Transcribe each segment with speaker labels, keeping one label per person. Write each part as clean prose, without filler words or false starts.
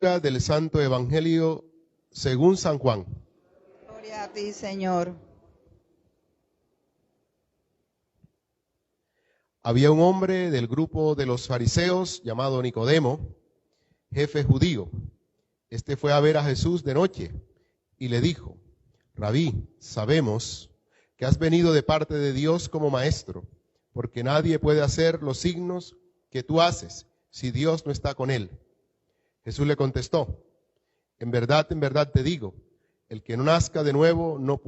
Speaker 1: Del Santo Evangelio según San Juan.
Speaker 2: Gloria a ti, Señor.
Speaker 1: Había un hombre del grupo de los fariseos llamado Nicodemo, jefe judío. Este fue a ver a Jesús de noche y le dijo: Rabí, sabemos que has venido de parte de Dios como maestro, porque nadie puede hacer los signos que tú haces si Dios no está con él. Jesús le contestó: en verdad te digo, el que no nazca de nuevo no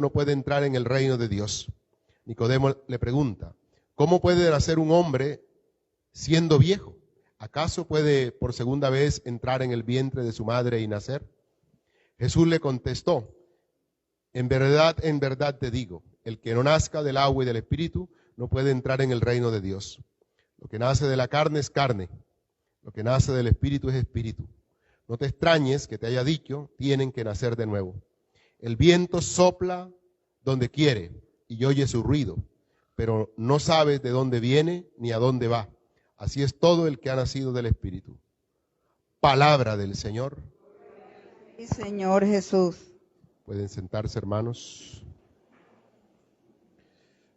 Speaker 1: puede entrar en el reino de Dios. Nicodemo le pregunta: ¿cómo puede nacer un hombre siendo viejo? ¿Acaso puede por segunda vez entrar en el vientre de su madre y nacer? Jesús le contestó: en verdad te digo, el que no nazca del agua y del Espíritu no puede entrar en el reino de Dios. Lo que nace de la carne es carne, lo que nace del Espíritu es espíritu. No te extrañes que te haya dicho: tienen que nacer de nuevo. El viento sopla donde quiere y oye su ruido, pero no sabes de dónde viene ni a dónde va. Así es todo el que ha nacido del Espíritu. Palabra del Señor.
Speaker 2: Sí, Señor Jesús.
Speaker 1: Pueden sentarse, hermanos.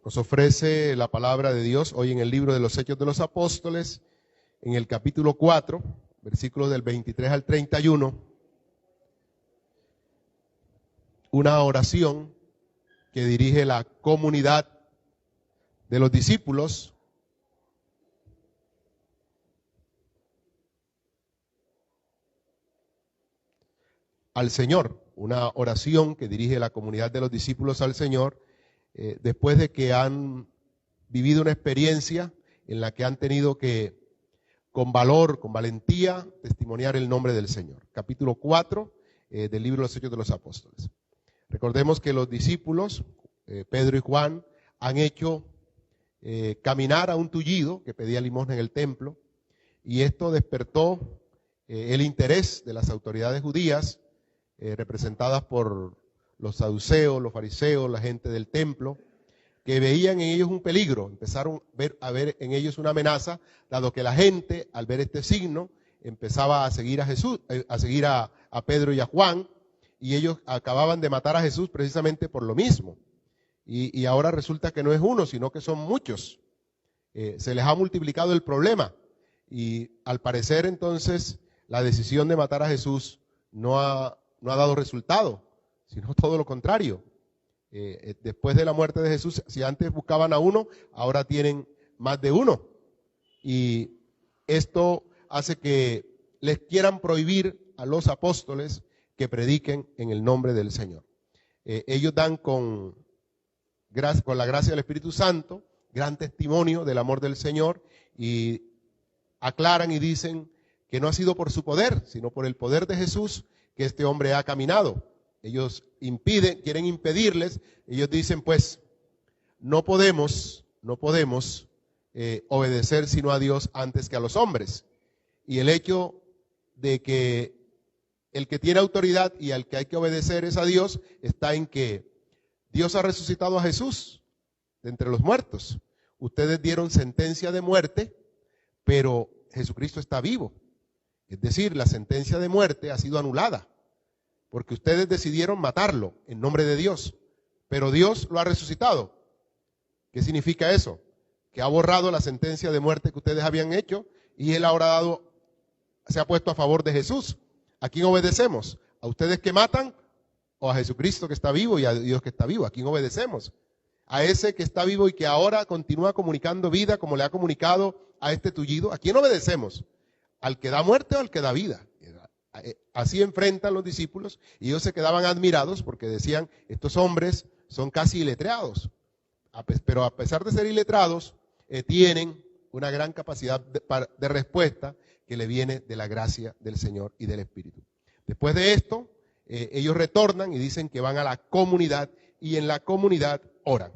Speaker 1: Nos ofrece la palabra de Dios hoy en el libro de los Hechos de los Apóstoles, en el capítulo 4, versículos del 23 al 31, una oración que dirige la comunidad de los discípulos al Señor, una oración que dirige la comunidad de los discípulos al Señor, después de que han vivido una experiencia en la que han tenido que, con valor, con valentía, testimoniar el nombre del Señor. Capítulo 4 del libro de los Hechos de los Apóstoles. Recordemos que los discípulos, Pedro y Juan, han hecho caminar a un tullido que pedía limosna en el templo, y esto despertó el interés de las autoridades judías, representadas por los saduceos, los fariseos, la gente del templo, que veían en ellos un peligro, empezaron a ver en ellos una amenaza, dado que la gente, al ver este signo, empezaba a seguir a Jesús, a seguir a Pedro y a Juan, y ellos acababan de matar a Jesús precisamente por lo mismo. Y ahora resulta que no es uno, sino que son muchos. Se les ha multiplicado el problema, y al parecer entonces la decisión de matar a Jesús no ha dado resultado, sino todo lo contrario. Después de la muerte de Jesús, si antes buscaban a uno, ahora tienen más de uno. Y esto hace que les quieran prohibir a los apóstoles que prediquen en el nombre del Señor. Ellos dan con la gracia del Espíritu Santo gran testimonio del amor del Señor, y aclaran y dicen que no ha sido por su poder, sino por el poder de Jesús que este hombre ha caminado. Ellos quieren impedirles. Ellos dicen: pues no podemos obedecer sino a Dios antes que a los hombres. Y el hecho de que el que tiene autoridad y al que hay que obedecer es a Dios, está en que Dios ha resucitado a Jesús de entre los muertos. Ustedes dieron sentencia de muerte, pero Jesucristo está vivo. Es decir, la sentencia de muerte ha sido anulada, porque ustedes decidieron matarlo en nombre de Dios, pero Dios lo ha resucitado. ¿Qué significa eso? Que ha borrado la sentencia de muerte que ustedes habían hecho, y Él ahora se ha puesto a favor de Jesús. ¿A quién obedecemos? ¿A ustedes que matan o a Jesucristo que está vivo y a Dios que está vivo? ¿A quién obedecemos? A ese que está vivo y que ahora continúa comunicando vida como le ha comunicado a este tullido. ¿A quién obedecemos? ¿Al que da muerte o al que da vida? Así enfrentan los discípulos, y ellos se quedaban admirados porque decían: estos hombres son casi iletrados, pero a pesar de ser iletrados, tienen una gran capacidad de respuesta que le viene de la gracia del Señor y del Espíritu. Después de esto, ellos retornan y dicen que van a la comunidad, y en la comunidad oran.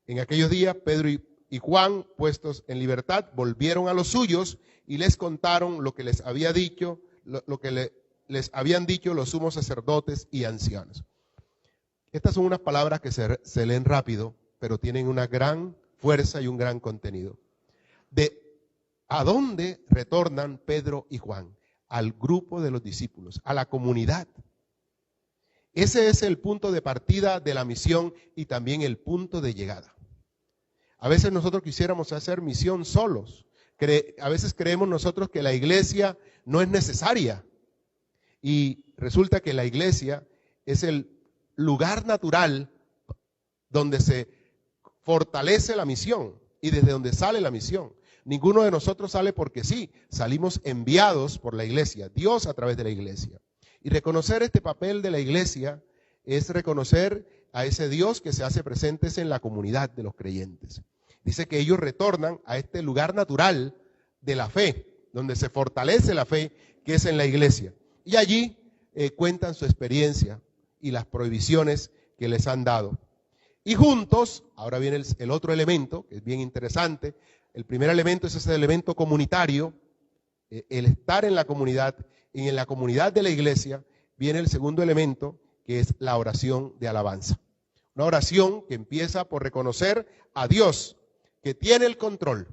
Speaker 1: En aquellos días, Pedro y Juan, puestos en libertad, volvieron a los suyos y les contaron lo que les había dicho, lo que les habían dicho los sumos sacerdotes y ancianos. Estas son unas palabras que se leen rápido, pero tienen una gran fuerza y un gran contenido. De ¿A dónde retornan Pedro y Juan? Al grupo de los discípulos, a la comunidad. Ese es el punto de partida de la misión y también el punto de llegada. A veces nosotros quisiéramos hacer misión solos. A veces creemos nosotros que la iglesia no es necesaria. Y resulta que la iglesia es el lugar natural donde se fortalece la misión y desde donde sale la misión. Ninguno de nosotros sale porque sí, salimos enviados por la iglesia, Dios a través de la iglesia. Y reconocer este papel de la iglesia es reconocer a ese Dios que se hace presente en la comunidad de los creyentes. Dice que ellos retornan a este lugar natural de la fe, donde se fortalece la fe, que es en la iglesia. Y allí cuentan su experiencia y las prohibiciones que les han dado. Y juntos, ahora viene el otro elemento, que es bien interesante. El primer elemento es ese elemento comunitario, el estar en la comunidad, y en la comunidad de la iglesia viene el segundo elemento, que es la oración de alabanza. Una oración que empieza por reconocer a Dios, que tiene el control.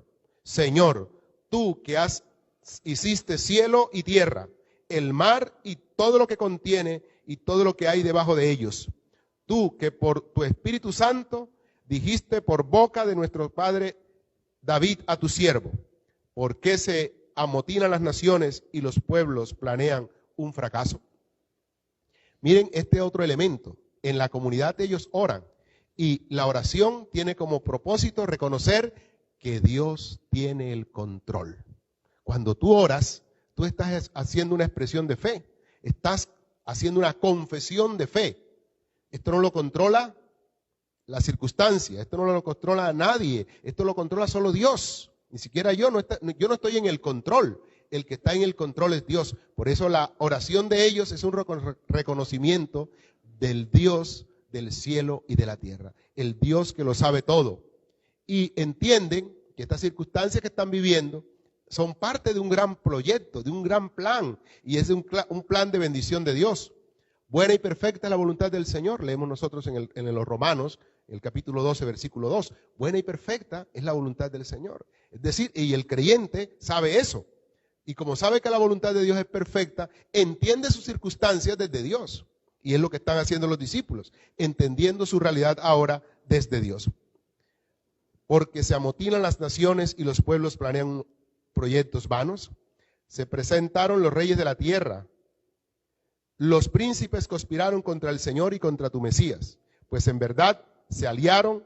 Speaker 1: Señor, tú que hiciste cielo y tierra, el mar y todo lo que contiene y todo lo que hay debajo de ellos. Tú que por tu Espíritu Santo dijiste por boca de nuestro padre David a tu siervo, ¿por qué se amotinan las naciones y los pueblos planean un fracaso? Miren este otro elemento. En la comunidad ellos oran y la oración tiene como propósito reconocer que Dios tiene el control. Cuando tú oras, tú estás haciendo una expresión de fe, estás haciendo una confesión de fe. Esto no lo controla la circunstancia, esto no lo controla a nadie, esto lo controla solo Dios. Ni siquiera yo no estoy en el control, el que está en el control es Dios. Por eso la oración de ellos es un reconocimiento del Dios del cielo y de la tierra, el Dios que lo sabe todo. Y entienden que estas circunstancias que están viviendo son parte de un gran proyecto, de un gran plan, y es un plan de bendición de Dios. Buena y perfecta es la voluntad del Señor, leemos nosotros en los Romanos, el capítulo 12, versículo 2. Buena y perfecta es la voluntad del Señor. Es decir, y el creyente sabe eso. Y como sabe que la voluntad de Dios es perfecta, entiende sus circunstancias desde Dios. Y es lo que están haciendo los discípulos, entendiendo su realidad ahora desde Dios. Porque se amotinan las naciones y los pueblos planean proyectos vanos. Se presentaron los reyes de la tierra. Los príncipes conspiraron contra el Señor y contra tu Mesías. Pues en verdad se aliaron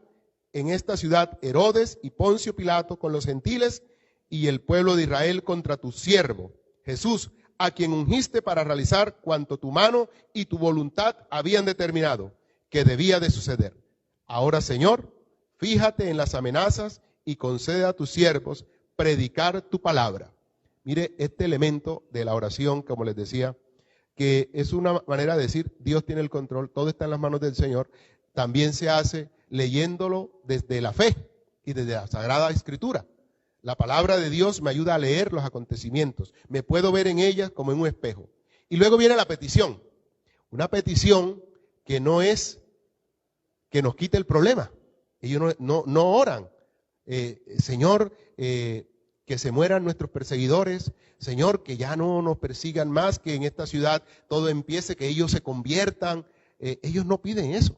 Speaker 1: en esta ciudad Herodes y Poncio Pilato con los gentiles y el pueblo de Israel contra tu siervo, Jesús, a quien ungiste para realizar cuanto tu mano y tu voluntad habían determinado que debía de suceder. Ahora, Señor, fíjate en las amenazas y concede a tus siervos predicar tu palabra. Mire este elemento de la oración, como les decía, que es una manera de decir, Dios tiene el control, todo está en las manos del Señor. También se hace leyéndolo desde la fe y desde la Sagrada Escritura. La palabra de Dios me ayuda a leer los acontecimientos. Me puedo ver en ellas como en un espejo. Y luego viene la petición. Una petición que no es que nos quite el problema. Ellos no oran. Señor, que se mueran nuestros perseguidores. Señor, que ya no nos persigan más, que en esta ciudad todo empiece, que ellos se conviertan. Ellos no piden eso.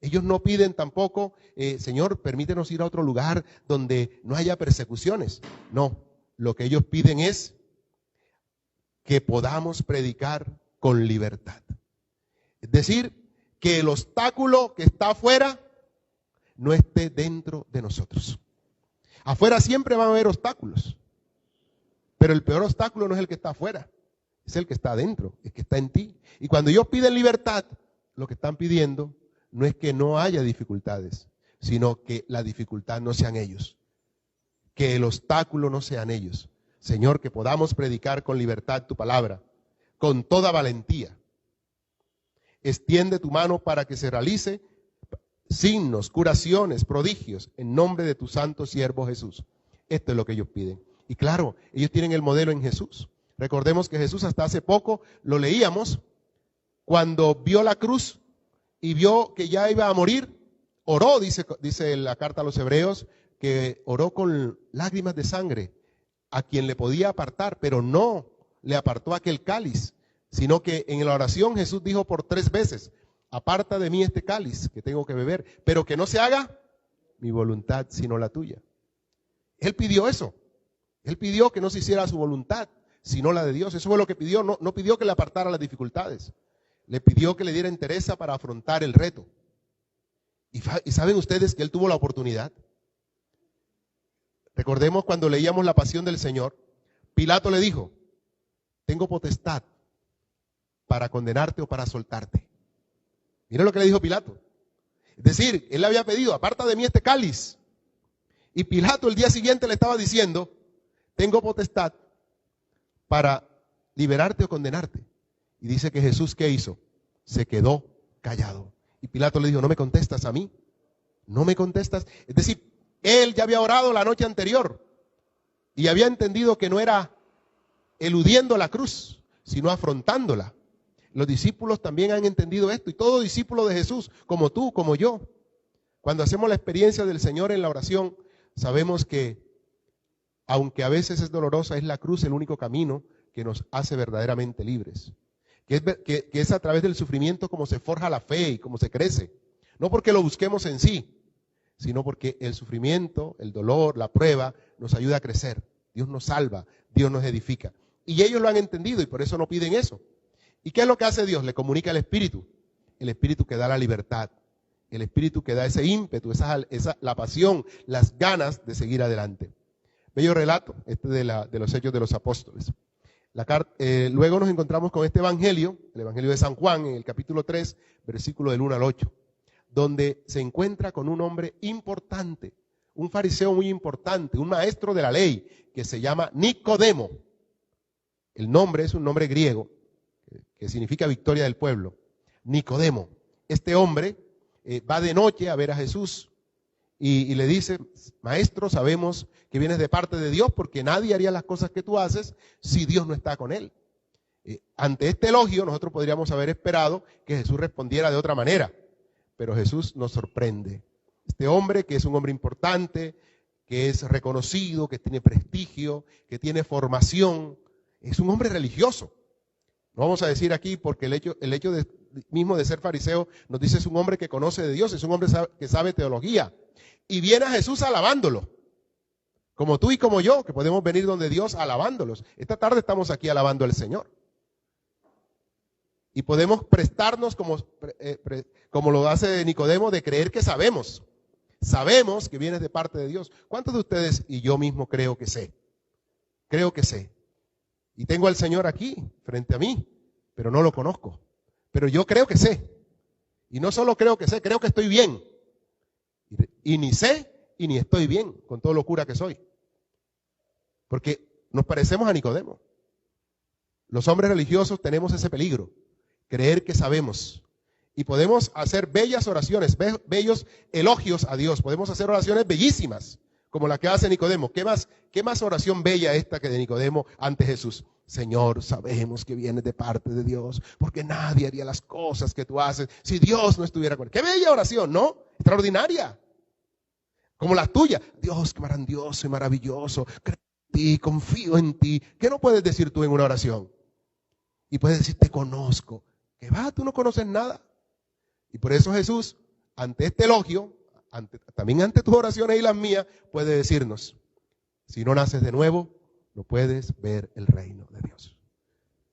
Speaker 1: Ellos no piden tampoco, Señor, permítenos ir a otro lugar donde no haya persecuciones. No, lo que ellos piden es que podamos predicar con libertad. Es decir, que el obstáculo que está afuera no esté dentro de nosotros. Afuera siempre van a haber obstáculos, pero el peor obstáculo no es el que está afuera, es el que está adentro, el que está en ti. Y cuando ellos piden libertad, lo que están pidiendo no es que no haya dificultades, sino que la dificultad no sean ellos, que el obstáculo no sean ellos. Señor, que podamos predicar con libertad tu palabra, con toda valentía. Extiende tu mano para que se realice signos, curaciones, prodigios, en nombre de tu santo siervo Jesús. Esto es lo que ellos piden. Y claro, ellos tienen el modelo en Jesús. Recordemos que Jesús hasta hace poco, lo leíamos, cuando vio la cruz y vio que ya iba a morir, oró, dice la carta a los Hebreos, que oró con lágrimas de sangre. a quien le podía apartar, pero no le apartó aquel cáliz, sino que en la oración Jesús dijo por 3 veces, aparta de mí este cáliz que tengo que beber, pero que no se haga mi voluntad sino la tuya. Él pidió eso. Él pidió que no se hiciera su voluntad sino la de Dios. Eso fue lo que pidió. No pidió que le apartara las dificultades. Le pidió que le diera entereza para afrontar el reto. Y saben ustedes que él tuvo la oportunidad. Recordemos cuando leíamos la pasión del Señor, Pilato le dijo, tengo potestad para condenarte o para soltarte. Mira lo que le dijo Pilato. Es decir, él le había pedido, aparta de mí este cáliz. Y Pilato el día siguiente le estaba diciendo, tengo potestad para liberarte o condenarte. Y dice que Jesús, ¿qué hizo? Se quedó callado. Y Pilato le dijo, ¿no me contestas a mí? ¿No me contestas? Es decir, él ya había orado la noche anterior y había entendido que no era eludiendo la cruz, sino afrontándola. Los discípulos también han entendido esto, y todo discípulo de Jesús, como tú, como yo, cuando hacemos la experiencia del Señor en la oración, sabemos que, aunque a veces es dolorosa, es la cruz el único camino que nos hace verdaderamente libres. Que es a través del sufrimiento como se forja la fe y como se crece. No porque lo busquemos en sí, sino porque el sufrimiento, el dolor, la prueba, nos ayuda a crecer. Dios nos salva, Dios nos edifica. Y ellos lo han entendido y por eso no piden eso. ¿Y qué es lo que hace Dios? Le comunica el Espíritu que da la libertad, el Espíritu que da ese ímpetu, la pasión, las ganas de seguir adelante. Bello relato de los Hechos de los Apóstoles. Luego nos encontramos con este Evangelio, el Evangelio de San Juan, en el capítulo 3, versículo del 1 al 8, donde se encuentra con un hombre importante, un fariseo muy importante, un maestro de la ley, que se llama Nicodemo. El nombre es un nombre griego, que significa victoria del pueblo. Nicodemo. Este hombre va de noche a ver a Jesús y le dice, maestro, sabemos que vienes de parte de Dios porque nadie haría las cosas que tú haces si Dios no está con él. Ante este elogio nosotros podríamos haber esperado que Jesús respondiera de otra manera, pero Jesús nos sorprende. Este hombre, que es un hombre importante, que es reconocido, que tiene prestigio, que tiene formación, es un hombre religioso. No vamos a decir aquí porque el hecho mismo de ser fariseo nos dice es un hombre que conoce de Dios, es un hombre que sabe teología. Y viene a Jesús alabándolo. Como tú y como yo, que podemos venir donde Dios alabándolos. Esta tarde estamos aquí alabando al Señor. Y podemos prestarnos como lo hace Nicodemo, de creer que sabemos. Sabemos que vienes de parte de Dios. ¿Cuántos de ustedes y yo mismo creo que sé? Creo que sé. Y tengo al Señor aquí, frente a mí, pero no lo conozco. Pero yo creo que sé. Y no solo creo que sé, creo que estoy bien. Y ni sé y ni estoy bien, con todo locura que soy. Porque nos parecemos a Nicodemo. Los hombres religiosos tenemos ese peligro, creer que sabemos. Y podemos hacer bellas oraciones, bellos elogios a Dios. Podemos hacer oraciones bellísimas, como la que hace Nicodemo. ¿Qué más oración bella esta que de Nicodemo ante Jesús? Señor, sabemos que vienes de parte de Dios, porque nadie haría las cosas que tú haces si Dios no estuviera con él. ¡Qué bella oración!, ¿no? Extraordinaria. Como la tuya. Dios, qué grandioso y maravilloso. Creo en ti, confío en ti. ¿Qué no puedes decir tú en una oración? Y puedes decir, te conozco. ¿Qué va? Tú no conoces nada. Y por eso Jesús, ante este elogio, también ante tus oraciones y las mías, puede decirnos, si no naces de nuevo, no puedes ver el reino de Dios.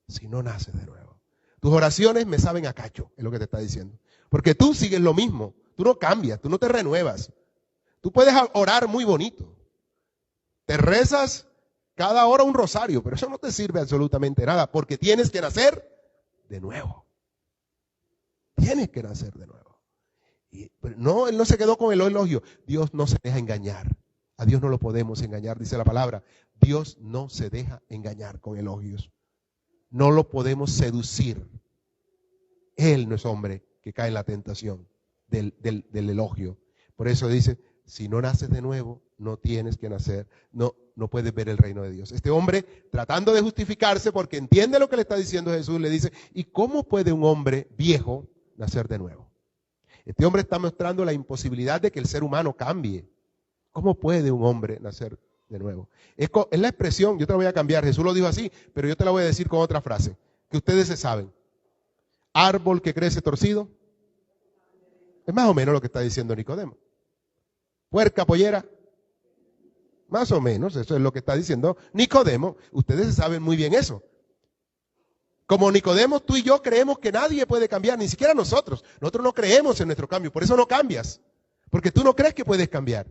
Speaker 1: Si no naces de nuevo. Tus oraciones me saben a cacho, es lo que te está diciendo. Porque tú sigues lo mismo, tú no cambias, tú no te renuevas. Tú puedes orar muy bonito. Te rezas cada hora un rosario, pero eso no te sirve absolutamente nada, porque tienes que nacer de nuevo. Tienes que nacer de nuevo. Pero no, él no se quedó con el elogio. Dios no se deja engañar. A Dios no lo podemos engañar, dice la palabra. Dios no se deja engañar con elogios. No lo podemos seducir. Él no es hombre que cae en la tentación del elogio. Por eso dice, si no naces de nuevo, no tienes que nacer, no puedes ver el reino de Dios. Este hombre, tratando de justificarse porque entiende lo que le está diciendo Jesús, le dice, ¿y cómo puede un hombre viejo nacer de nuevo? Este hombre está mostrando la imposibilidad de que el ser humano cambie. ¿Cómo puede un hombre nacer de nuevo. Es la expresión, yo te la voy a cambiar, Jesús lo dijo así, pero yo te la voy a decir con otra frase, que ustedes se saben. Árbol que crece torcido, es más o menos lo que está diciendo Nicodemo. Puerca, pollera, más o menos, eso es lo que está diciendo Nicodemo. Ustedes saben muy bien eso. Como Nicodemo, tú y yo creemos que nadie puede cambiar, ni siquiera nosotros. Nosotros no creemos en nuestro cambio, por eso no cambias. Porque tú no crees que puedes cambiar.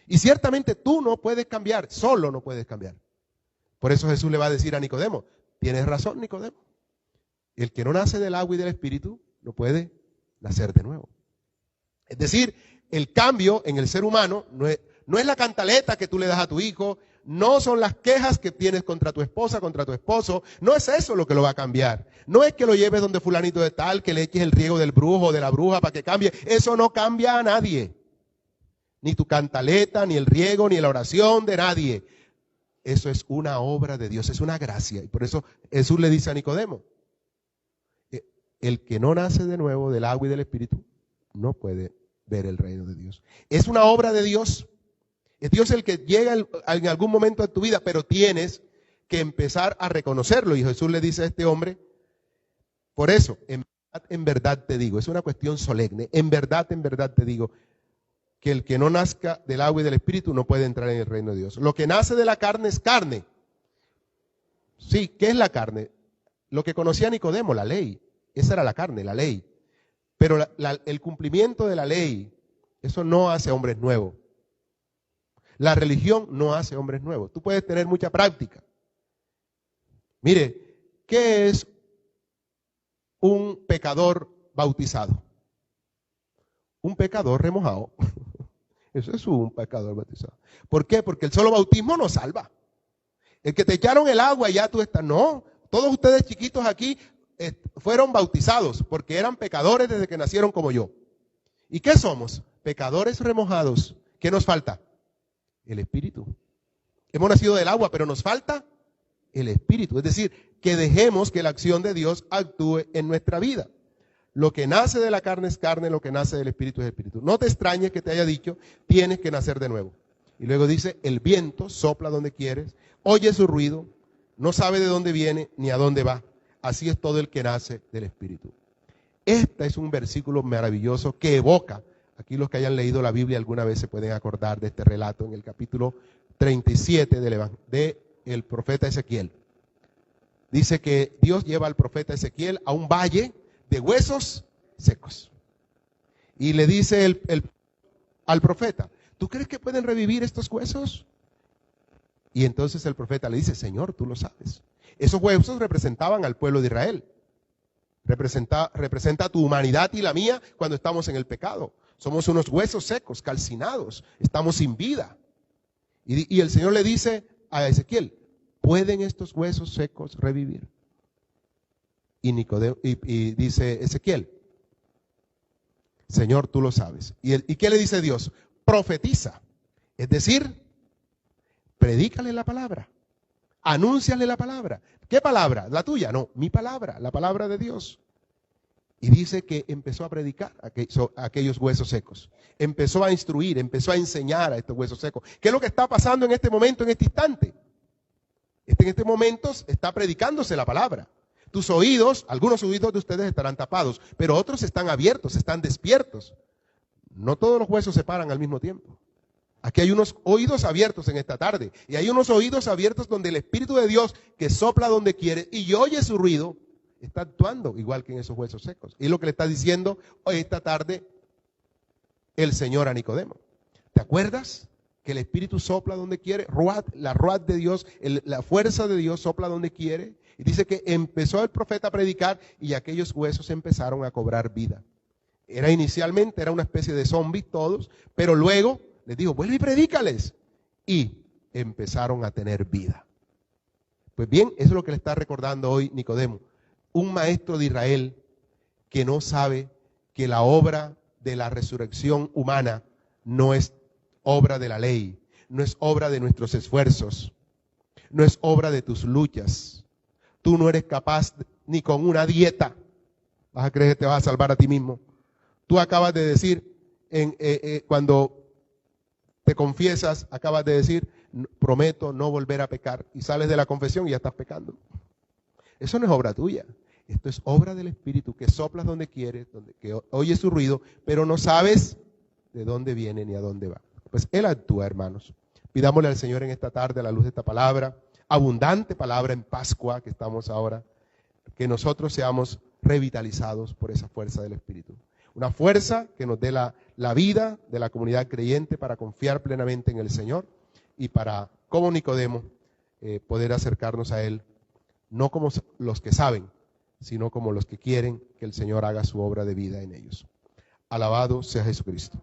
Speaker 1: Y ciertamente tú no puedes cambiar, solo no puedes cambiar. Por eso Jesús le va a decir a Nicodemo, tienes razón, Nicodemo. El que no nace del agua y del Espíritu no puede nacer de nuevo. Es decir, el cambio en el ser humano no es la cantaleta que tú le das a tu hijo, no son las quejas que tienes contra tu esposa, contra tu esposo, no es eso lo que lo va a cambiar. No es que lo lleves donde fulanito de tal, que le eches el riego del brujo o de la bruja para que cambie. Eso no cambia a nadie. Ni tu cantaleta, ni el riego, ni la oración de nadie. Eso es una obra de Dios, es una gracia. Y por eso Jesús le dice a Nicodemo, el que no nace de nuevo del agua y del Espíritu no puede ver el reino de Dios. Es una obra de Dios. Es Dios el que llega en algún momento de tu vida, pero tienes que empezar a reconocerlo. Y Jesús le dice a este hombre, por eso, en verdad te digo, es una cuestión solemne, en verdad te digo, que el que no nazca del agua y del Espíritu no puede entrar en el reino de Dios. Lo que nace de la carne es carne. Sí, ¿qué es la carne? Lo que conocía Nicodemo, la ley. Esa era la carne, la ley. Pero el cumplimiento de la ley, eso no hace hombres nuevos. La religión no hace hombres nuevos. Tú puedes tener mucha práctica. Mire, ¿qué es un pecador bautizado? Un pecador remojado. Eso es un pecador bautizado. ¿Por qué? Porque el solo bautismo no salva. El que te echaron el agua y ya tú estás. No, todos ustedes chiquitos aquí fueron bautizados porque eran pecadores desde que nacieron como yo. ¿Y qué somos? Pecadores remojados. ¿Qué nos falta? El Espíritu. Hemos nacido del agua, pero nos falta el Espíritu. Es decir, que dejemos que la acción de Dios actúe en nuestra vida. Lo que nace de la carne es carne, lo que nace del Espíritu es Espíritu. No te extrañes que te haya dicho, tienes que nacer de nuevo. Y luego dice, el viento sopla donde quieres, oye su ruido, no sabe de dónde viene ni a dónde va. Así es todo el que nace del Espíritu. Este es un versículo maravilloso que evoca, aquí los que hayan leído la Biblia alguna vez se pueden acordar de este relato en el capítulo 37 del profeta Ezequiel. Dice que Dios lleva al profeta Ezequiel a un valle de huesos secos. Y le dice al profeta, ¿tú crees que pueden revivir estos huesos? Y entonces el profeta le dice, Señor, tú lo sabes. Esos huesos representaban al pueblo de Israel. Representa tu humanidad y la mía cuando estamos en el pecado. Somos unos huesos secos, calcinados, estamos sin vida. Y el Señor le dice a Ezequiel, ¿pueden estos huesos secos revivir? Y dice Ezequiel, Señor, tú lo sabes. ¿Y qué le dice Dios? Profetiza. Es decir, predícale la palabra. Anúnciale la palabra. ¿Qué palabra? ¿La tuya? No, mi palabra, la palabra de Dios. Y dice que empezó a predicar a aquellos huesos secos. Empezó a instruir, empezó a enseñar a estos huesos secos. ¿Qué es lo que está pasando en este momento, en este instante? En este momento está predicándose la palabra. Tus oídos, algunos oídos de ustedes estarán tapados, pero otros están abiertos, están despiertos. No todos los huesos se paran al mismo tiempo. Aquí hay unos oídos abiertos en esta tarde. Y hay unos oídos abiertos donde el Espíritu de Dios, que sopla donde quiere y oye su ruido, está actuando igual que en esos huesos secos. Y es lo que le está diciendo hoy esta tarde el Señor a Nicodemo. ¿Te acuerdas que el Espíritu sopla donde quiere? La ruach de Dios, la fuerza de Dios sopla donde quiere. Y dice que empezó el profeta a predicar y aquellos huesos empezaron a cobrar vida. Inicialmente era una especie de zombies todos, pero luego les dijo, vuelve y predícales. Y empezaron a tener vida. Pues bien, eso es lo que le está recordando hoy Nicodemo. Un maestro de Israel que no sabe que la obra de la resurrección humana no es obra de la ley, no es obra de nuestros esfuerzos, no es obra de tus luchas. Tú no eres capaz ni con una dieta, vas a creer que te vas a salvar a ti mismo. Tú acabas de decir, cuando te confiesas, acabas de decir, prometo no volver a pecar, y sales de la confesión y ya estás pecando. Eso no es obra tuya. Esto es obra del Espíritu, que soplas donde quieres, que oyes su ruido, pero no sabes de dónde viene ni a dónde va. Pues Él actúa, hermanos. Pidámosle al Señor en esta tarde, a la luz de esta palabra, abundante palabra en Pascua que estamos ahora, que nosotros seamos revitalizados por esa fuerza del Espíritu. Una fuerza que nos dé la vida de la comunidad creyente para confiar plenamente en el Señor y para, como Nicodemo, poder acercarnos a Él, no como los que saben, sino como los que quieren que el Señor haga su obra de vida en ellos. Alabado sea Jesucristo.